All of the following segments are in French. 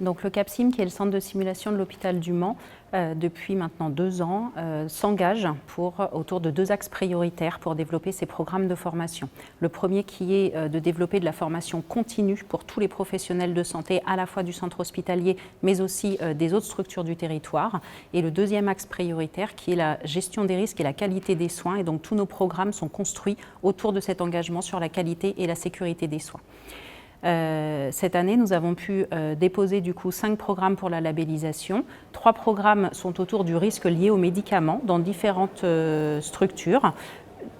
Donc le CAPSIM, qui est le centre de simulation de l'hôpital du Mans, depuis maintenant 2 ans, s'engage autour de 2 axes prioritaires pour développer ces programmes de formation. Le premier qui est de développer de la formation continue pour tous les professionnels de santé, à la fois du centre hospitalier, mais aussi des autres structures du territoire. Et le deuxième axe prioritaire qui est la gestion des risques et la qualité des soins. Et donc tous nos programmes sont construits autour de cet engagement sur la qualité et la sécurité des soins. Cette année, nous avons pu déposer du coup 5 programmes pour la labellisation. 3 programmes sont autour du risque lié aux médicaments dans différentes structures.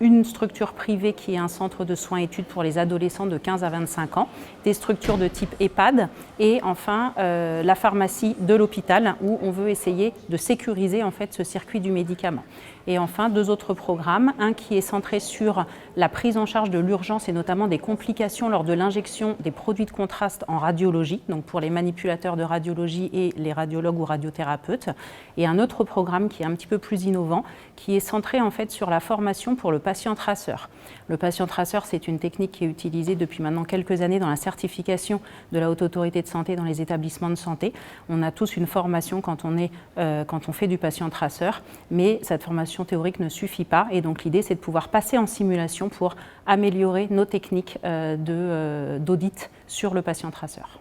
Une structure privée qui est un centre de soins et études pour les adolescents de 15 à 25 ans, des structures de type EHPAD et enfin la pharmacie de l'hôpital où on veut essayer de sécuriser en fait ce circuit du médicament. Et enfin 2 autres programmes, un qui est centré sur la prise en charge de l'urgence et notamment des complications lors de l'injection des produits de contraste en radiologie, donc pour les manipulateurs de radiologie et les radiologues ou radiothérapeutes. Et un autre programme qui est un petit peu plus innovant, qui est centré en fait sur la formation pour le patient traceur. Le patient traceur, c'est une technique qui est utilisée depuis maintenant quelques années dans la certification de la Haute Autorité de Santé dans les établissements de santé. On a tous une formation quand on fait du patient traceur, mais cette formation théorique ne suffit pas et donc l'idée c'est de pouvoir passer en simulation pour améliorer nos techniques d'audit sur le patient traceur.